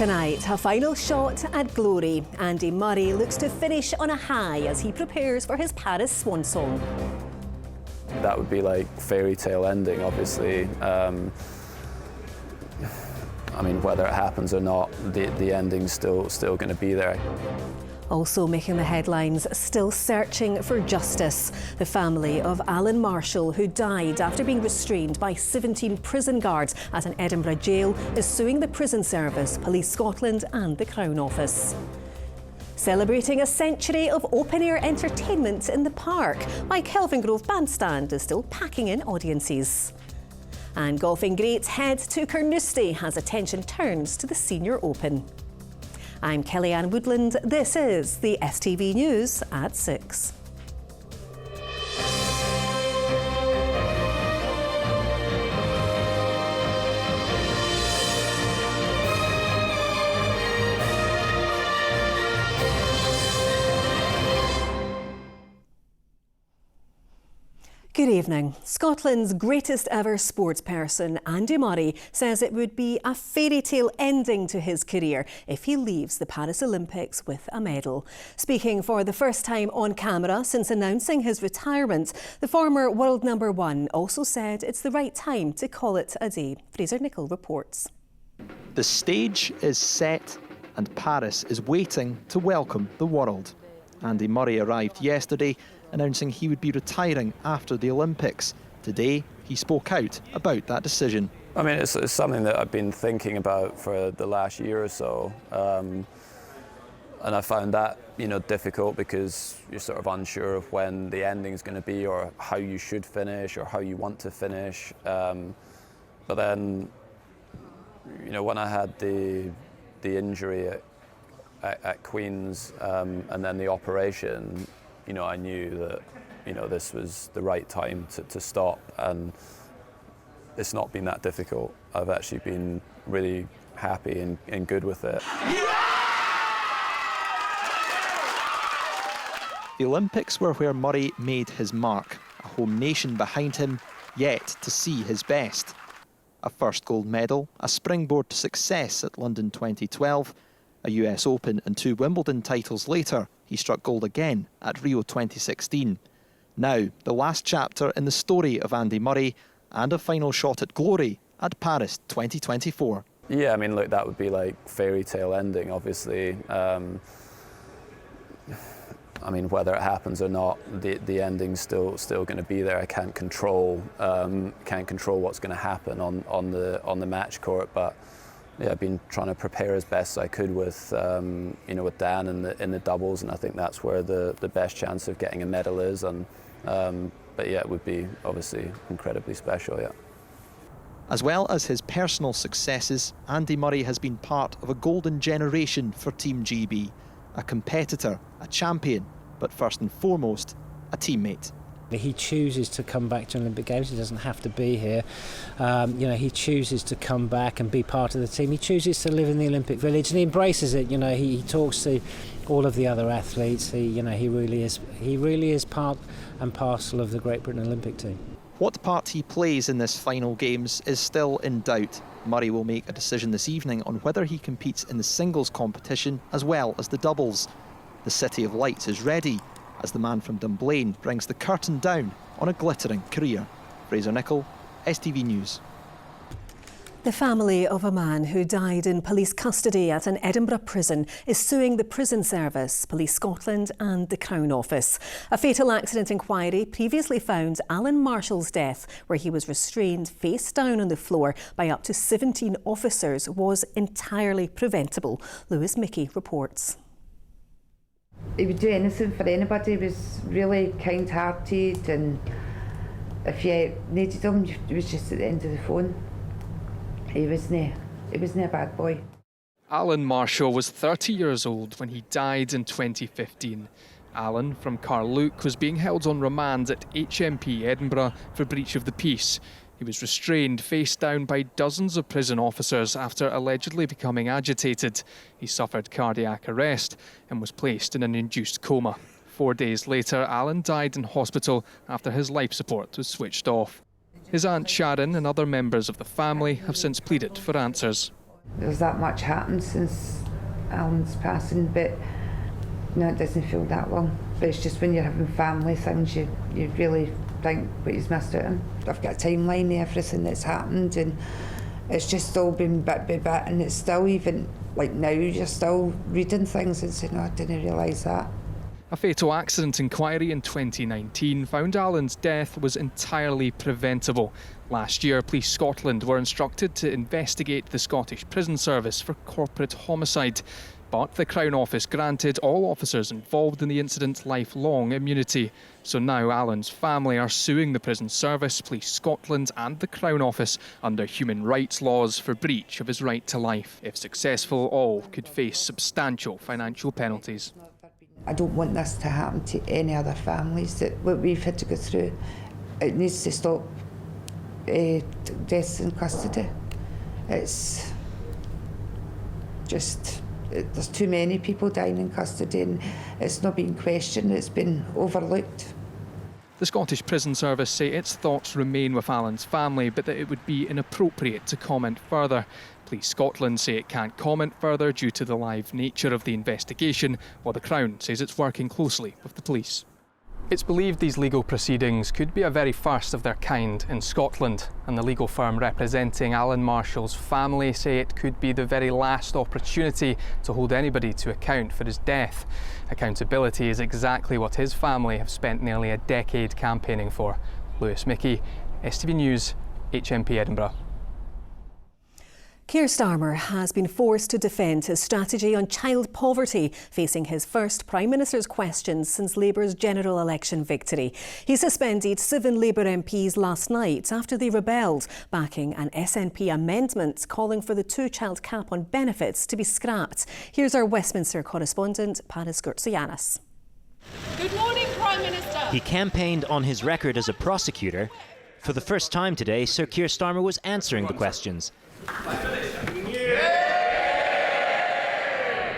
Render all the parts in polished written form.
Tonight, a final shot at glory. Andy Murray looks to finish on a high as he prepares for his Paris swan song. That would be like fairy tale ending, obviously. I mean, whether it happens or not, the ending's still going to be there. Also making the headlines, still searching for justice. The family of Alan Marshall, who died after being restrained by 17 prison guards at an Edinburgh jail, is suing the Prison Service, Police Scotland and the Crown Office. Celebrating a century of open-air entertainment in the park, while Kelvin Grove Bandstand is still packing in audiences. And golfing greats head to Carnoustie as attention turns to the Senior Open. I'm Kellyanne Woodland. This is the STV News at 6. Good evening. Scotland's greatest ever sportsperson, Andy Murray, says it would be a fairy tale ending to his career if he leaves the Paris Olympics with a medal. Speaking for the first time on camera since announcing his retirement, the former world number one also said it's the right time to call it a day. Fraser Nicholl reports. The stage is set and Paris is waiting to welcome the world. Andy Murray arrived yesterday, announcing he would be retiring after the Olympics. Today, he spoke out about that decision. I mean, it's something that I've been thinking about for the last year or so. And I found that, difficult because you're sort of unsure of when the ending's going to be or how you should finish or how you want to finish. But then, when I had the injury at Queen's and then the operation, I knew that, this was the right time to stop, and it's not been that difficult. I've actually been really happy and good with it. The Olympics were where Murray made his mark, a home nation behind him, yet to see his best. A first gold medal, a springboard to success at London 2012, a US Open and 2 Wimbledon titles later, he struck gold again at Rio 2016. Now, the last chapter in the story of Andy Murray and a final shot at glory at Paris 2024. Yeah, I mean, look, that would be like fairy tale ending, obviously. I mean, whether it happens or not, the ending's still going to be there. I can't control what's going to happen on the match court, but yeah, I've been trying to prepare as best as I could with with Dan in the doubles, and I think that's where the best chance of getting a medal is. And but yeah, it would be obviously incredibly special. Yeah. As well as his personal successes, Andy Murray has been part of a golden generation for Team GB, a competitor, a champion, but first and foremost, a teammate. He chooses to come back to Olympic Games. He doesn't have to be here. He chooses to come back and be part of the team. He chooses to live in the Olympic Village, and he embraces it. He talks to all of the other athletes. He really is part and parcel of the Great Britain Olympic team. What part he plays in this final games is still in doubt. Murray will make a decision this evening on whether he competes in the singles competition as well as the doubles. The City of Lights is ready as the man from Dunblane brings the curtain down on a glittering career. Fraser Nicholl, STV News. The family of a man who died in police custody at an Edinburgh prison is suing the Prison Service, Police Scotland and the Crown Office. A fatal accident inquiry previously found Alan Marshall's death, where he was restrained face down on the floor by up to 17 officers, was entirely preventable. Lewis Mickey reports. He would do anything for anybody. He was really kind-hearted, and if you needed him, he was just at the end of the phone. He wasn't a bad boy. Alan Marshall was 30 years old when he died in 2015. Alan, from Carnoustie, was being held on remand at HMP Edinburgh for breach of the peace. He was restrained face down by dozens of prison officers after allegedly becoming agitated. He suffered cardiac arrest and was placed in an induced coma. 4 days later, Alan died in hospital after his life support was switched off. His Aunt Sharon and other members of the family have since pleaded for answers. there's that much happened since Alan's passing, but no, it doesn't feel that long. But it's just when you're having family things, you really think what he's missed out on. I've got a timeline of everything that's happened, and it's just all been bit by bit, and it's still, even like now, you're still reading things and saying, oh, I didn't realise that. A fatal accident inquiry in 2019 found Alan's death was entirely preventable. Last year, Police Scotland were instructed to investigate the Scottish Prison Service for corporate homicide. But the Crown Office granted all officers involved in the incident lifelong immunity. So now Alan's family are suing the Prison Service, Police Scotland and the Crown Office under human rights laws for breach of his right to life. If successful, all could face substantial financial penalties. I don't want this to happen to any other families that what we've had to go through. It needs to stop deaths in custody. It's just, there's too many people dying in custody, and it's not being questioned, it's been overlooked. The Scottish Prison Service say its thoughts remain with Alan's family, but that it would be inappropriate to comment further. Police Scotland say it can't comment further due to the live nature of the investigation, while the Crown says it's working closely with the police. It's believed these legal proceedings could be a very first of their kind in Scotland, and the legal firm representing Alan Marshall's family say it could be the very last opportunity to hold anybody to account for his death. Accountability is exactly what his family have spent nearly a decade campaigning for. Lewis Mickey, STV News, HMP Edinburgh. Keir Starmer has been forced to defend his strategy on child poverty, facing his first Prime Minister's questions since Labour's general election victory. He suspended 7 Labour MPs last night after they rebelled, backing an SNP amendment calling for the 2-child cap on benefits to be scrapped. Here's our Westminster correspondent, Paris Gurtsianis. Good morning, Prime Minister. He campaigned on his record as a prosecutor. For the first time today, Sir Keir Starmer was answering the questions.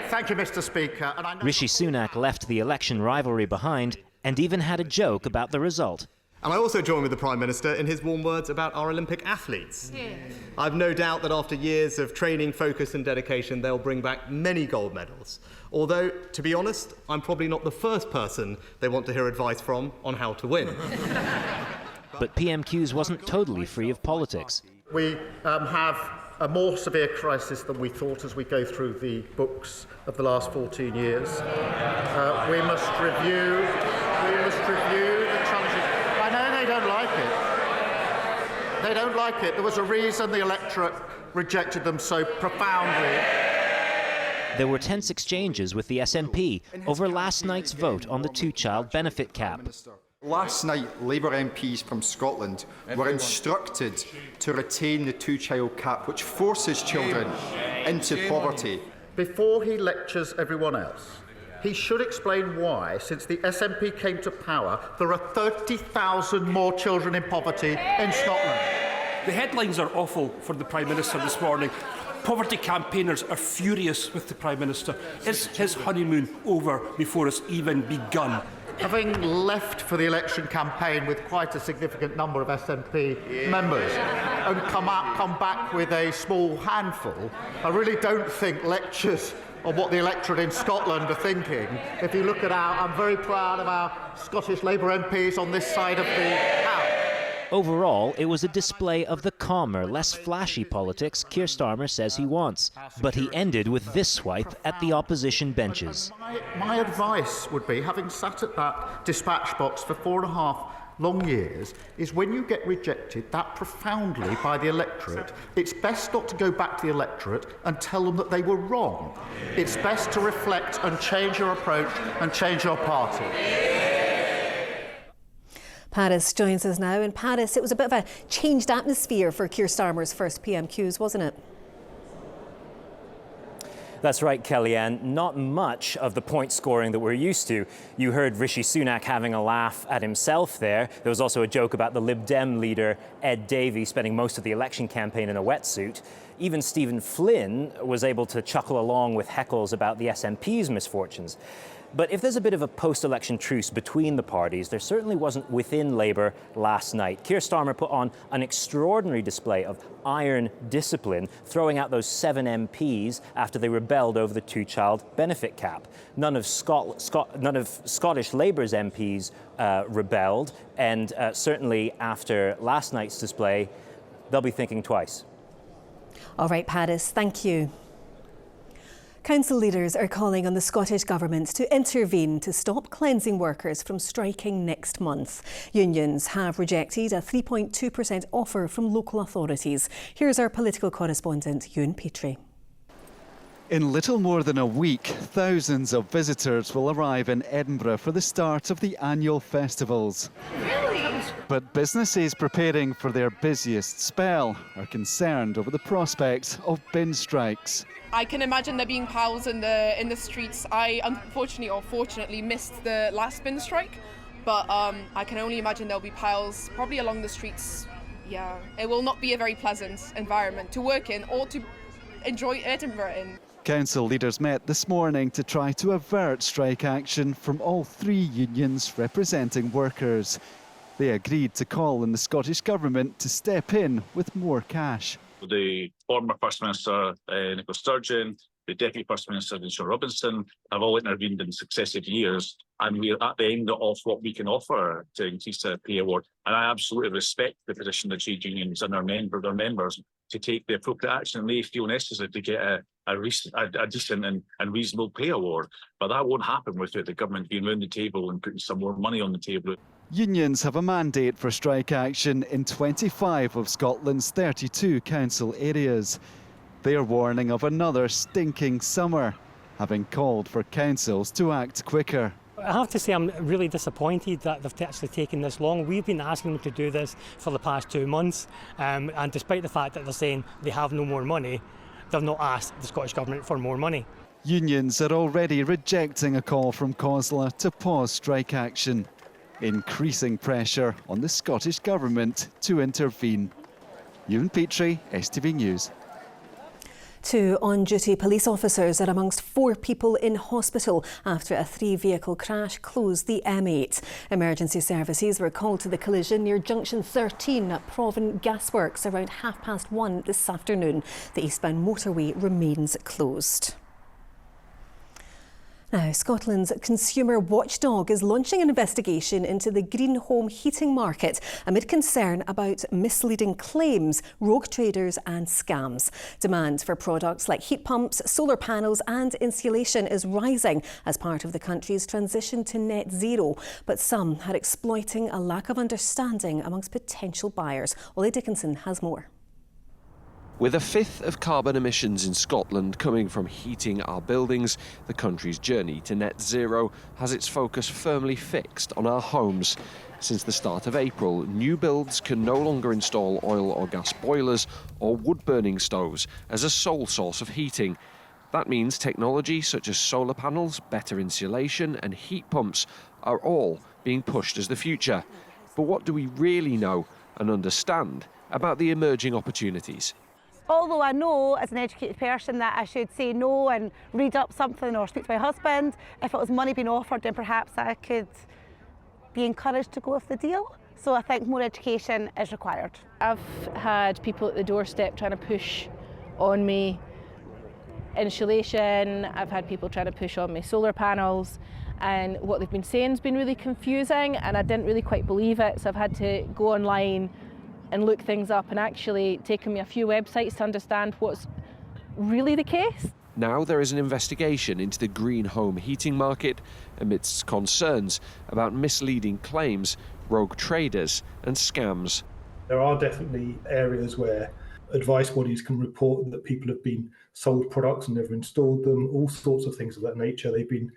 Thank you, Mr. Speaker. Rishi Sunak left the election rivalry behind and even had a joke about the result. And I also join with the Prime Minister in his warm words about our Olympic athletes. Yeah. I've no doubt that after years of training, focus and dedication, they'll bring back many gold medals. Although, to be honest, I'm probably not the first person they want to hear advice from on how to win. But PMQs wasn't totally free of politics. We have a more severe crisis than we thought as we go through the books of the last 14 years. We must review the challenges. I know they don't like it. They don't like it. There was a reason the electorate rejected them so profoundly. There were tense exchanges with the SNP over last night's vote on the 2-child benefit cap. Last night, Labour MPs from Scotland were instructed to retain the 2-child cap, which forces children into poverty. Before he lectures everyone else, he should explain why, since the SNP came to power, there are 30,000 more children in poverty in Scotland. The headlines are awful for the Prime Minister this morning. Poverty campaigners are furious with the Prime Minister. Is his honeymoon over before it's even begun? Having left for the election campaign with quite a significant number of SNP members and come back with a small handful, I really don't think lectures on what the electorate in Scotland are thinking. If you look at I'm very proud of our Scottish Labour MPs on this side of the House. Overall, it was a display of the calmer, less flashy politics Keir Starmer says he wants. But he ended with this swipe at the opposition benches. My advice would be, having sat at that dispatch box for 4.5 long years, is when you get rejected that profoundly by the electorate, it's best not to go back to the electorate and tell them that they were wrong. It's best to reflect and change your approach and change your party. Paris joins us now. And Paris, it was a bit of a changed atmosphere for Keir Starmer's first PMQs, wasn't it? That's right, Kellyanne. Not much of the point scoring that we're used to. You heard Rishi Sunak having a laugh at himself there. There was also a joke about the Lib Dem leader, Ed Davey, spending most of the election campaign in a wetsuit. Even Stephen Flynn was able to chuckle along with heckles about the SNP's misfortunes. But if there's a bit of a post-election truce between the parties, there certainly wasn't within Labour last night. Keir Starmer put on an extraordinary display of iron discipline, throwing out those 7 MPs after they rebelled over the two-child benefit cap. None of Scottish Labour's MPs rebelled, and certainly after last night's display, they'll be thinking twice. All right, Paris, thank you. Council leaders are calling on the Scottish Government to intervene to stop cleansing workers from striking next month. Unions have rejected a 3.2% offer from local authorities. Here's our political correspondent, Ewan Petrie. In little more than a week, thousands of visitors will arrive in Edinburgh for the start of the annual festivals. Really? But businesses preparing for their busiest spell are concerned over the prospect of bin strikes. I can imagine there being piles in the streets. I unfortunately or fortunately missed the last bin strike, but I can only imagine there'll be piles probably along the streets. Yeah, it will not be a very pleasant environment to work in or to enjoy Edinburgh in. Council leaders met this morning to try to avert strike action from all 3 unions representing workers. They agreed to call on the Scottish Government to step in with more cash. The former First Minister, Nicola Sturgeon, the Deputy First Minister, Sean Robinson, have all intervened in successive years, and we're at the end of what we can offer to increase the pay award. And I absolutely respect the position of the trade unions and their members to take the appropriate action, and they feel necessary to get a decent and reasonable pay award. But that won't happen without the government being round the table and putting some more money on the table. Unions have a mandate for strike action in 25 of Scotland's 32 council areas. They are warning of another stinking summer, having called for councils to act quicker. I have to say I'm really disappointed that they've actually taken this long. We've been asking them to do this for the past 2 months, and despite the fact that they're saying they have no more money, they've not asked the Scottish Government for more money. Unions are already rejecting a call from COSLA to pause strike action, increasing pressure on the Scottish Government to intervene. Ewan Petrie, STV News. 2 on-duty police officers are amongst 4 people in hospital after a 3-vehicle crash closed the M8. Emergency services were called to the collision near Junction 13 at Proven Gasworks around 1:30 this afternoon. The eastbound motorway remains closed. Now, Scotland's consumer watchdog is launching an investigation into the green home heating market amid concern about misleading claims, rogue traders and scams. Demand for products like heat pumps, solar panels and insulation is rising as part of the country's transition to net zero. But some are exploiting a lack of understanding amongst potential buyers. Ollie Dickinson has more. With 1/5 of carbon emissions in Scotland coming from heating our buildings, the country's journey to net zero has its focus firmly fixed on our homes. Since the start of April, new builds can no longer install oil or gas boilers or wood-burning stoves as a sole source of heating. That means technology such as solar panels, better insulation and heat pumps are all being pushed as the future. But what do we really know and understand about the emerging opportunities? Although I know as an educated person that I should say no and read up something or speak to my husband, if it was money being offered, then perhaps I could be encouraged to go with the deal. So I think more education is required. I've had people at the doorstep trying to push on me insulation, I've had people trying to push on me solar panels, and what they've been saying has been really confusing and I didn't really quite believe it, so I've had to go online and look things up, and actually taken me a few websites to understand what's really the case. Now there is an investigation into the green home heating market amidst concerns about misleading claims, rogue traders and scams. There are definitely areas where advice bodies can report that people have been sold products and never installed them, all sorts of things of that nature. They've been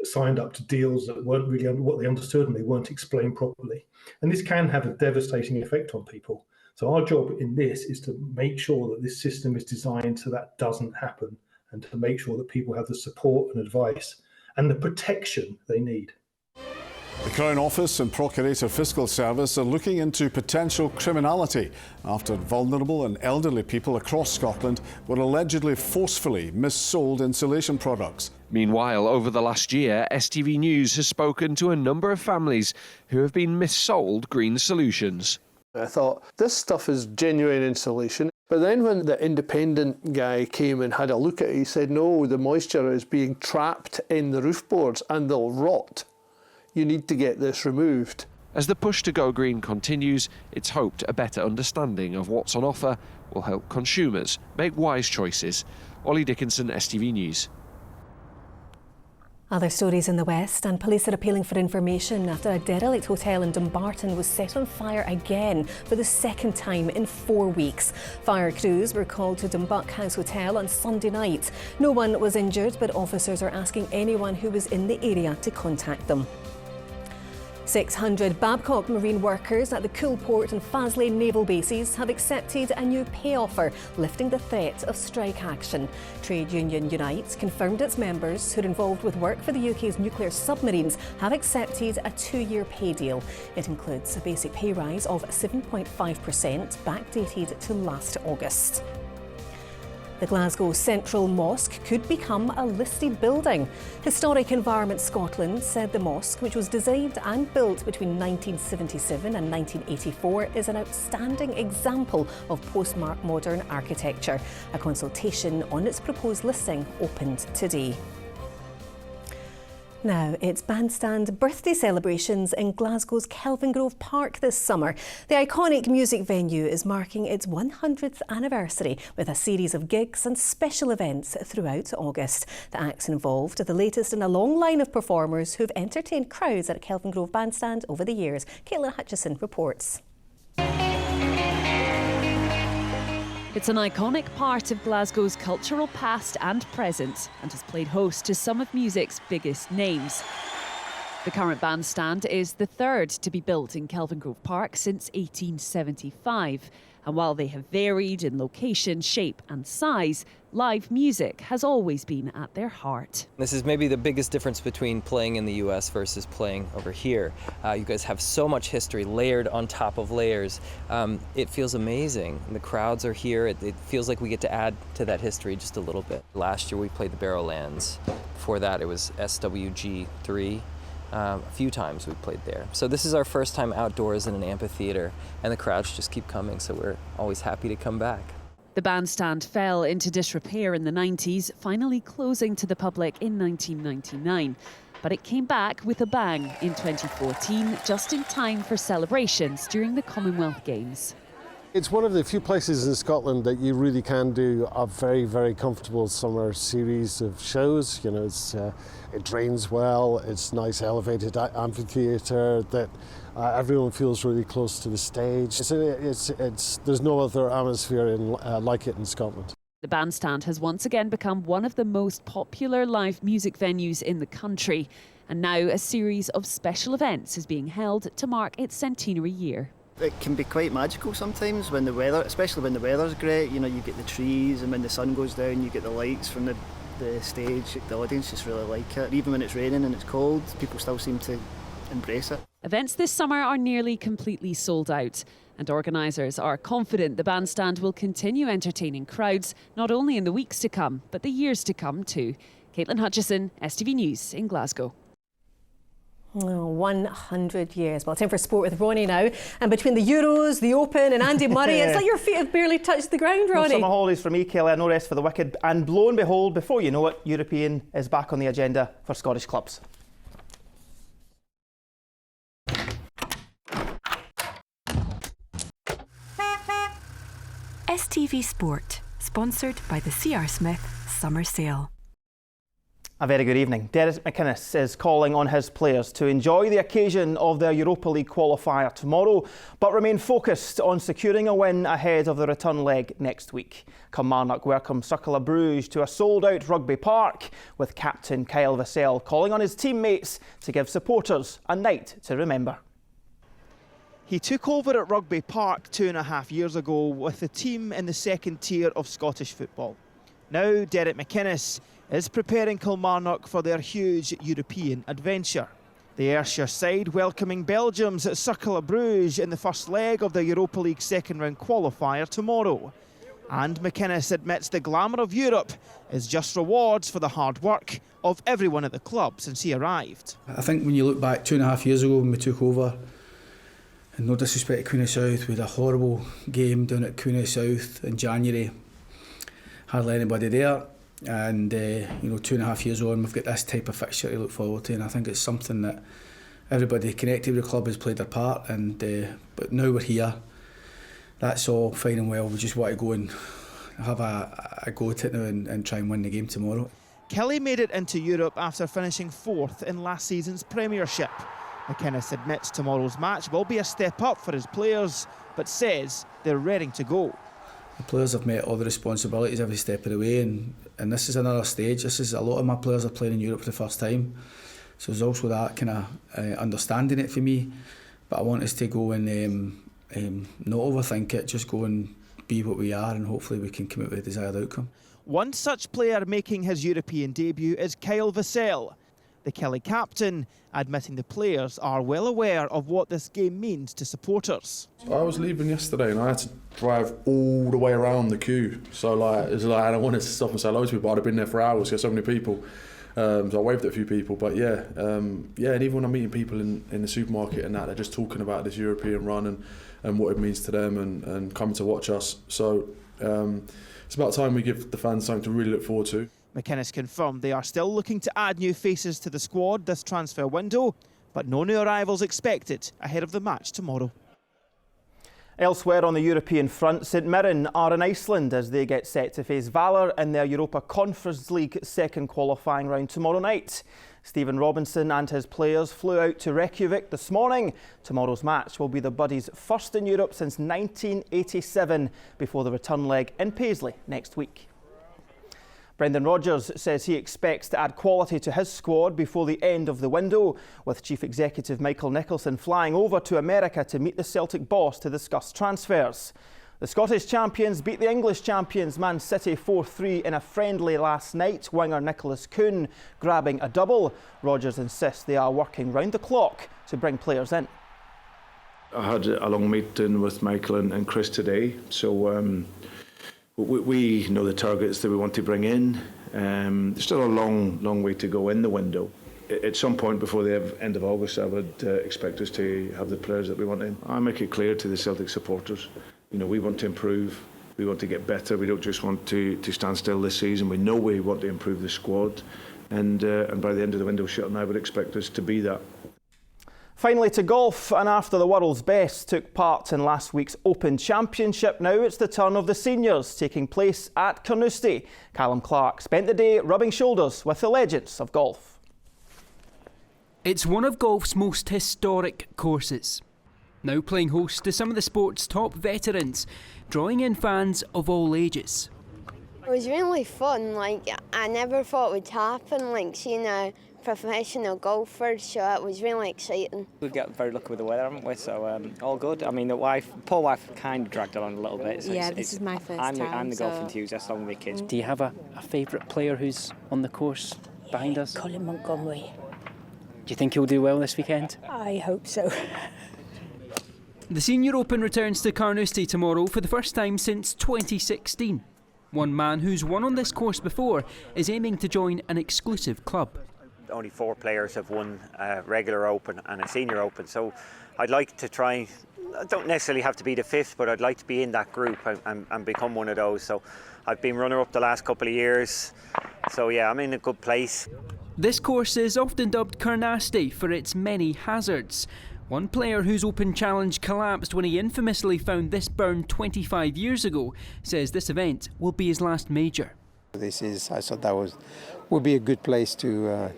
signed up to deals that weren't really what they understood and they weren't explained properly. And this can have a devastating effect on people. So our job in this is to make sure that this system is designed so that doesn't happen, and to make sure that people have the support and advice and the protection they need. The Crown Office and Procurator Fiscal Service are looking into potential criminality after vulnerable and elderly people across Scotland were allegedly forcefully missold insulation products. Meanwhile, over the last year, STV News has spoken to a number of families who have been missold green solutions. I thought, this stuff is genuine insulation. But then when the independent guy came and had a look at it, he said, no, the moisture is being trapped in the roof boards and they'll rot. You need to get this removed. As the push to go green continues, it's hoped a better understanding of what's on offer will help consumers make wise choices. Ollie Dickinson, STV News. Other stories in the West, and police are appealing for information after a derelict hotel in Dumbarton was set on fire again for the second time in 4 weeks. Fire crews were called to Dumbuck House Hotel on Sunday night. No one was injured, but officers are asking anyone who was in the area to contact them. 600 Babcock Marine workers at the Coolport and Faslane naval bases have accepted a new pay offer, lifting the threat of strike action. Trade union Unite confirmed its members who are involved with work for the UK's nuclear submarines have accepted a 2-year pay deal. It includes a basic pay rise of 7.5%, backdated to last August. The Glasgow Central Mosque could become a listed building. Historic Environment Scotland said the mosque, which was designed and built between 1977 and 1984, is an outstanding example of postmodern architecture. A consultation on its proposed listing opened today. Now, it's bandstand birthday celebrations in Glasgow's Kelvin Grove Park this summer. The iconic music venue is marking its 100th anniversary with a series of gigs and special events throughout August. The acts involved are the latest in a long line of performers who've entertained crowds at Kelvin Grove Bandstand over the years. Caitlin Hutchison reports. It's an iconic part of Glasgow's cultural past and present and has played host to some of music's biggest names. The current bandstand is the third to be built in Kelvin Grove Park since 1875. And while they have varied in location, shape and size, live music has always been at their heart. This is maybe the biggest difference between playing in the US versus playing over here. You guys have so much history layered on top of layers. It feels amazing. The crowds are here. It feels like we get to add to that history just a little bit. Last year we played the Barrowlands. Before that it was SWG3. A few times we played there. So this is our first time outdoors in an amphitheater, and the crowds just keep coming, so we're always happy to come back. The bandstand fell into disrepair in the 90s, finally closing to the public in 1999. But it came back with a bang in 2014, just in time for celebrations during the Commonwealth Games. It's one of the few places in Scotland that you really can do a very, very comfortable summer series of shows. You know, it drains well, it's nice elevated amphitheatre that everyone feels really close to the stage. There's no other atmosphere like it in Scotland. The bandstand has once again become one of the most popular live music venues in the country. And now a series of special events is being held to mark its centenary year. It can be quite magical sometimes when the weather, especially when the weather's great. You know, you get the trees, and when the sun goes down, you get the lights from the stage. The audience just really like it. Even when it's raining and it's cold, people still seem to embrace it. Events this summer are nearly completely sold out, and organisers are confident the bandstand will continue entertaining crowds not only in the weeks to come, but the years to come too. Caitlin Hutchison, STV News in Glasgow. Oh, 100 years. Well, time for sport with Ronnie now. And between the Euros, the Open and Andy Murray, it's like your feet have barely touched the ground, Ronnie. No summer holidays for me, Kelly. No rest for the wicked. And lo and behold, before you know it, European is back on the agenda for Scottish clubs. STV Sport, sponsored by the C.R. Smith Summer Sale. A very good evening. Derek McInnes is calling on his players to enjoy the occasion of their Europa League qualifier tomorrow, but remain focused on securing a win ahead of the return leg next week. Kilmarnock welcome Cercle Bruges to a sold-out Rugby Park, with captain Kyle Vassell calling on his teammates to give supporters a night to remember. He took over at Rugby Park 2.5 years ago with the team in the second tier of Scottish football. Now Derek McInnes is preparing Kilmarnock for their huge European adventure. The Ayrshire side welcoming Belgium's Cercle Bruges in the first leg of the Europa League second-round qualifier tomorrow. And McInnes admits the glamour of Europe is just rewards for the hard work of everyone at the club since he arrived. I think when you look back 2.5 years ago when we took over, and no disrespect to Queen of South, we had a horrible game down at Queen of South in January. Hardly anybody there. And 2.5 years on, we've got this type of fixture to look forward to, and I think it's something that everybody connected with the club has played their part. And but now we're here. That's all fine and well. We just want to go and have a go at it now and try and win the game tomorrow. Kelly made it into Europe after finishing 4th in last season's Premiership. McInnes admits tomorrow's match will be a step up for his players, but says they're ready to go. The players have met all the responsibilities every step of the way, and this is another stage. This is a lot of my players are playing in Europe for the first time, so there's also that kind of understanding it for me. But I want us to go and not overthink it, just go and be what we are, and hopefully we can come out with a desired outcome. One such player making his European debut is Kyle Vassell, the Kelly captain, admitting the players are well aware of what this game means to supporters. I was leaving yesterday and I had to drive all the way around the queue. So I don't want to stop and say hello to people. I'd have been there for hours, there's so many people. So I waved at a few people, but and even when I'm meeting people in the supermarket and that, they're just talking about this European run and what it means to them and coming to watch us. So it's about time we give the fans something to really look forward to. McInnes confirmed they are still looking to add new faces to the squad this transfer window, but no new arrivals expected ahead of the match tomorrow. Elsewhere on the European front, St Mirren are in Iceland as they get set to face Valor in their Europa Conference League second qualifying round tomorrow night. Stephen Robinson and his players flew out to Reykjavik this morning. Tomorrow's match will be the Buddies' first in Europe since 1987 before the return leg in Paisley next week. Brendan Rodgers says he expects to add quality to his squad before the end of the window, with Chief Executive Michael Nicholson flying over to America to meet the Celtic boss to discuss transfers. The Scottish champions beat the English champions Man City 4-3 in a friendly last night, winger Nicholas Kuhn grabbing a double. Rodgers insists they are working round the clock to bring players in. I had a long meeting with Michael and Chris today, so we know the targets that we want to bring in. There's still a long way to go in the window. At some point before the end of August, I would expect us to have the players that we want in. I make it clear to the Celtic supporters, we want to improve, we want to get better. We don't just want to stand still this season. We know we want to improve the squad, and by the end of the window shutting, I would expect us to be that. Finally to golf, and after the world's best took part in last week's Open Championship, now it's the turn of the seniors taking place at Carnoustie. Callum Clark spent the day rubbing shoulders with the legends of golf. It's one of golf's most historic courses, now playing host to some of the sport's top veterans, drawing in fans of all ages. It was really fun, I never thought it would happen, seeing a professional golfers, so it was really exciting. We got very lucky with the weather, haven't we? So all good. I mean, the poor wife kind of dragged along a little bit. So this is my first time. I'm the golf enthusiast along with the kids. Do you have a favourite player who's on the course behind us? Colin Montgomery. Do you think he'll do well this weekend? I hope so. The Senior Open returns to Carnoustie tomorrow for the first time since 2016. One man who's won on this course before is aiming to join an exclusive club. Only 4 players have won a regular Open and a Senior Open, so I'd like to try, I don't necessarily have to be the 5th, but I'd like to be in that group and become one of those. So I've been runner-up the last couple of years, so yeah, I'm in a good place. This course is often dubbed Carnoustie for its many hazards. One player whose Open challenge collapsed when he infamously found this burn 25 years ago says this event will be his last major. I thought that would be a good place to,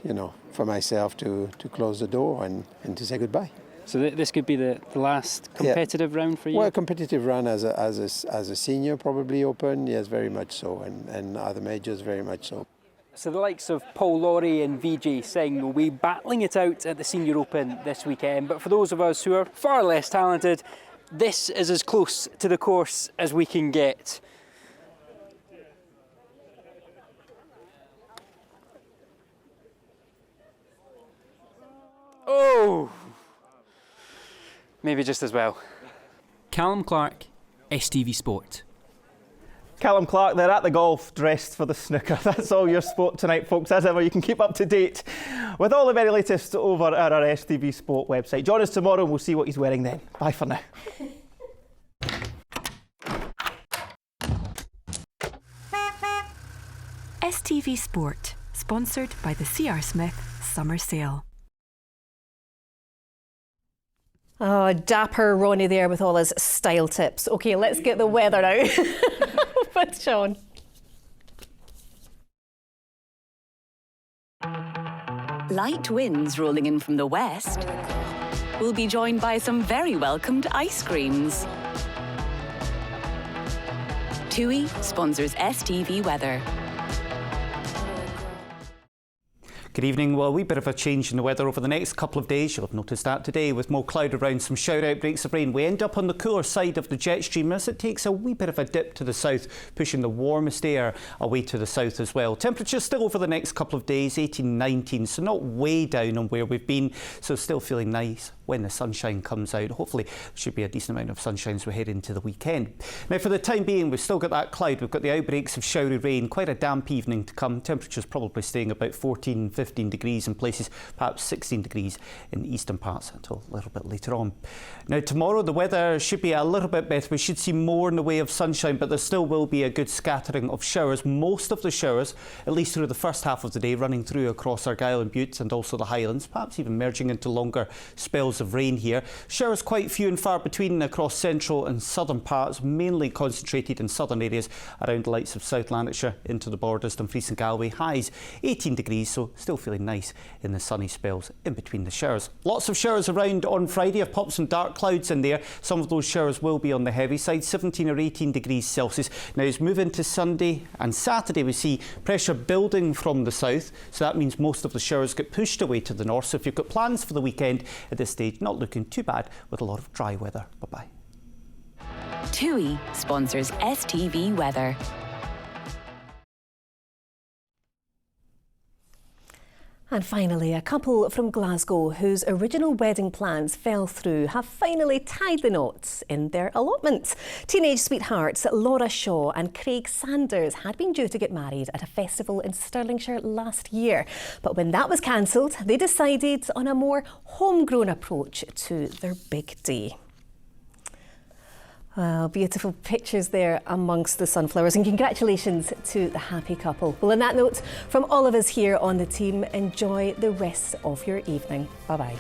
for myself to close the door and to say goodbye. So this could be the last competitive round for you? Well, competitive run as a senior, probably Open, yes, very much so, and other majors, very much so. So the likes of Paul Lawrie and Vijay Singh will be battling it out at the Senior Open this weekend, but for those of us who are far less talented, this is as close to the course as we can get. Oh! Maybe just as well. Callum Clark, STV Sport. Callum Clark there at the golf, dressed for the snooker. That's all your sport tonight, folks. As ever, you can keep up to date with all the very latest over at our STV Sport website. Join us tomorrow and we'll see what he's wearing then. Bye for now. STV Sport, sponsored by the C.R. Smith Summer Sale. Oh, dapper Ronnie there with all his style tips. OK, let's get the weather out with Sean. Light winds rolling in from the west. We'll be joined by some very welcomed ice creams. TUI sponsors STV Weather. Good evening. Well, a wee bit of a change in the weather over the next couple of days. You'll have noticed that today with more cloud around, some shower outbreaks of rain. We end up on the cooler side of the jet stream as it takes a wee bit of a dip to the south, pushing the warmest air away to the south as well. Temperatures still over the next couple of days, 18, 19, so not way down on where we've been, so still feeling nice when the sunshine comes out. Hopefully there should be a decent amount of sunshine as we head into the weekend. Now for the time being, we've still got that cloud. We've got the outbreaks of showery rain, quite a damp evening to come. Temperatures probably staying about 14, 15 degrees in places, perhaps 16 degrees in the eastern parts until a little bit later on. Now tomorrow the weather should be a little bit better. We should see more in the way of sunshine, but there still will be a good scattering of showers. Most of the showers, at least through the first half of the day, running through across Argyll and Bute and also the Highlands, perhaps even merging into longer spells of rain here. Showers quite few and far between across central and southern parts, mainly concentrated in southern areas around the likes of South Lanarkshire into the borders, Dumfries and Galway. Highs 18 degrees, so still feeling nice in the sunny spells in between the showers. Lots of showers around on Friday. I've popped some dark clouds in there. Some of those showers will be on the heavy side, 17 or 18 degrees Celsius. Now as we move into Sunday and Saturday, we see pressure building from the south, so that means most of the showers get pushed away to the north. So if you've got plans for the weekend at this stage, not looking too bad with a lot of dry weather. Bye-bye. TUI sponsors STV Weather. And finally, a couple from Glasgow whose original wedding plans fell through have finally tied the knots in their allotment. Teenage sweethearts Laura Shaw and Craig Sanders had been due to get married at a festival in Stirlingshire last year. But when that was cancelled, they decided on a more homegrown approach to their big day. Well, beautiful pictures there amongst the sunflowers, and congratulations to the happy couple. Well, on that note, from all of us here on the team, enjoy the rest of your evening. Bye-bye.